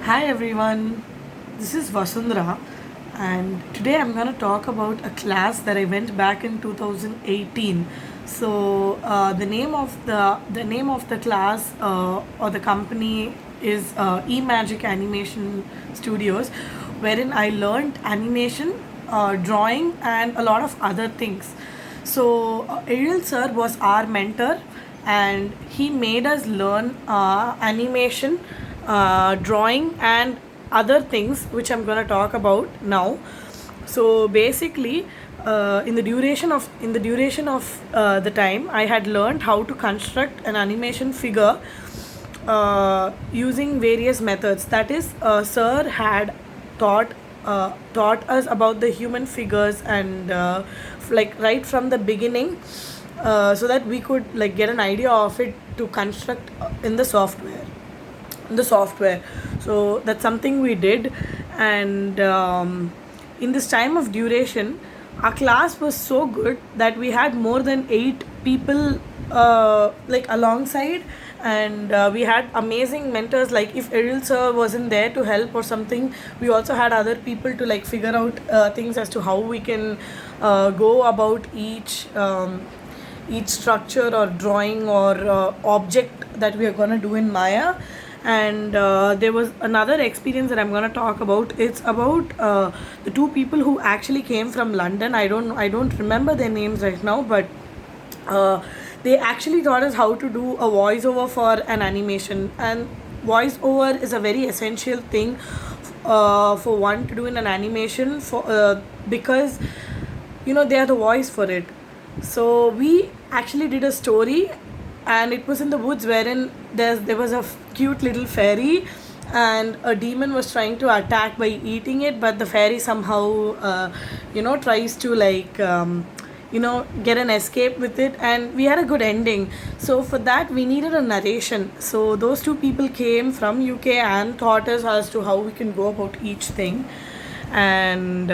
Hi everyone, this is Vasundhara, and today I'm going to talk about a class that I went back in 2018. So the name of the class or the company is eMagic Animation Studios, wherein I learned animation, drawing, and a lot of other things. So Ariel sir was our mentor, and he made us learn animation, drawing, and other things which I'm going to talk about now. So basically, in the duration of the time, I had learned how to construct an animation figure using various methods. That is, sir had taught taught us about the human figures and like right from the beginning, so that we could like get an idea of it to construct in the software. So that's something we did. And in this time of duration, our class was so good that we had more than 8 people like alongside. And we had amazing mentors. Like if Eril sir wasn't there to help or something, we also had other people to like figure out things as to how we can go about each structure or drawing or object that we are going to do in Maya. And there was another experience that I'm going to talk about. It's about the two people who actually came from London. I don't remember their names right now, but they actually taught us how to do a voiceover for an animation. And voiceover is a very essential thing for one to do in an animation, because they are the voice for it. So we actually did a story, and it was in the woods, wherein there was a cute little fairy, and a demon was trying to attack by eating it, but the fairy somehow tries to like get an escape with it, and we had a good ending. So for that we needed a narration. So those two people came from UK and taught us as to how we can go about each thing. And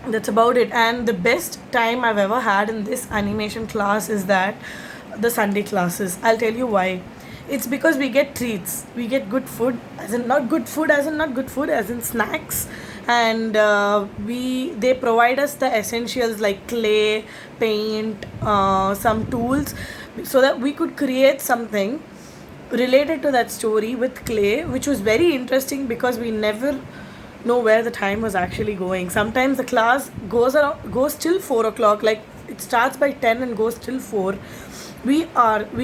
that's about it. And the best time I've ever had in this animation class is that the Sunday classes. I'll tell you why. It's because we get treats. We get good food, as in not good food, as in not good food, as in snacks. And we they provide us the essentials like clay, paint, some tools, so that we could create something related to that story with clay, which was very interesting because we never know where the time was actually going. Sometimes the class goes till 4 o'clock. Like it starts by 10 and goes till 4. We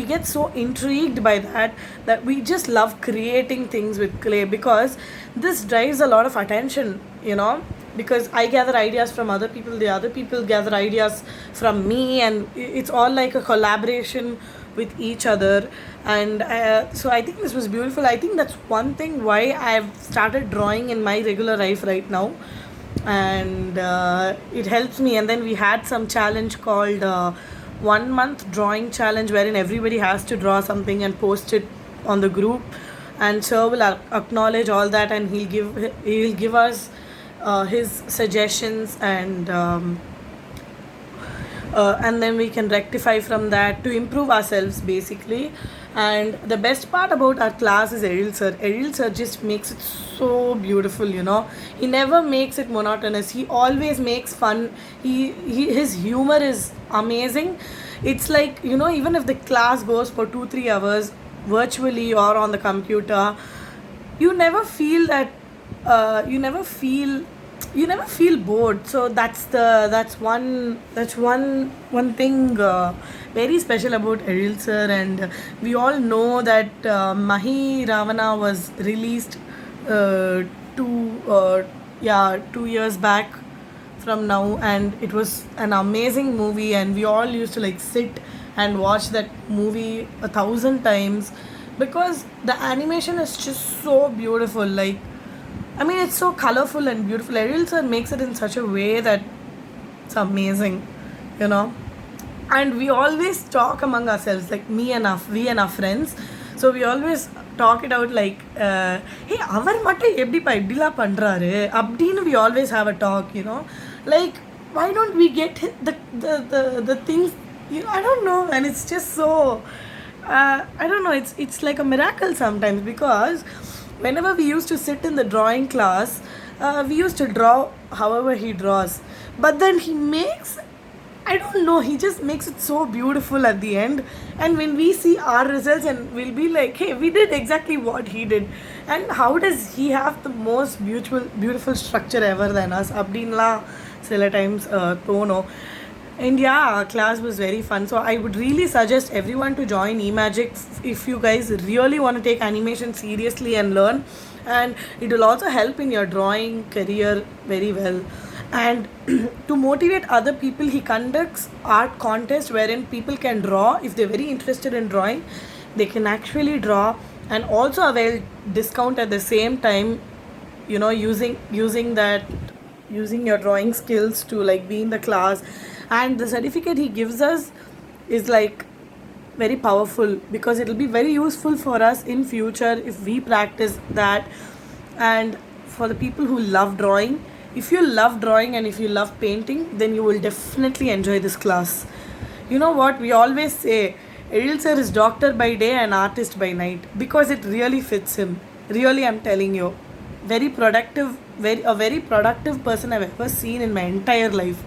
get so intrigued by that we just love creating things with clay, because this drives a lot of attention. Because I gather ideas from other people, the other people gather ideas from me, and it's all like a collaboration with each other. And so I think this was beautiful. I think that's one thing why I've started drawing in my regular life right now. And it helps me. And then we had some challenge called 1 month drawing challenge, wherein everybody has to draw something and post it on the group. And sir will acknowledge all that, and he'll give us his suggestions. And then we can rectify from that to improve ourselves basically. And the best part about our class is Eril sir. Eril sir just makes it so beautiful. He never makes it monotonous. He always makes fun. His humor is amazing. It's like, even if the class goes for 2-3 hours virtually or on the computer, you never feel that you never feel bored. So that's one thing very special about Ariel sir. And we all know that Mahi Ravana was released uh, 2 years back from now, and it was an amazing movie, and we all used to like sit and watch that movie 1,000 times, because the animation is just so beautiful. Like, I mean, it's so colorful and beautiful. Ariel sir makes it in such a way that it's amazing, you know. And we always talk among ourselves, like we and our friends. So we always talk it out like, hey, அவர் மட்டும் எப்படிப்பா இப்படிலாம் பண்றாரு அப்படின்னு. We always have a talk. Like, why don't we get the things, I don't know. And it's just so, I don't know, it's like a miracle sometimes, because whenever we used to sit in the drawing class, we used to draw however he draws. But then he makes, I don't know, he just makes it so beautiful at the end. And when we see our results, and we'll be like, hey, we did exactly what he did. And how does he have the most beautiful structure ever than us? Abdinla, sila times, Tono. And yeah, our class was very fun. So I would really suggest everyone to join eMagic if you guys really want to take animation seriously and learn. And it will also help in your drawing career very well. And to motivate other people, he conducts art contests wherein people can draw. If they're very interested in drawing, they can actually draw and also avail discount at the same time, using your drawing skills to like be in the class. And the certificate he gives us is like very powerful, because it will be very useful for us in future if we practice that. And for the people who love drawing, if you love drawing and if you love painting, then you will definitely enjoy this class. You know what we always say, Eril sir is doctor by day and artist by night, because it really fits him. Really, I'm telling you, very productive, very productive person I've ever seen in my entire life.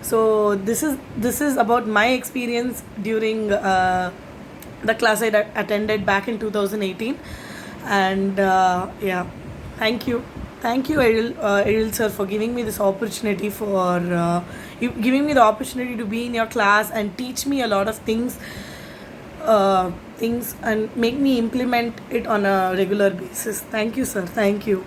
So this is about my experience during the class I attended back in 2018. And yeah, thank you Eril sir, for giving me this opportunity, for giving me the opportunity to be in your class and teach me a lot of things and make me implement it on a regular basis. Thank you, sir. Thank you.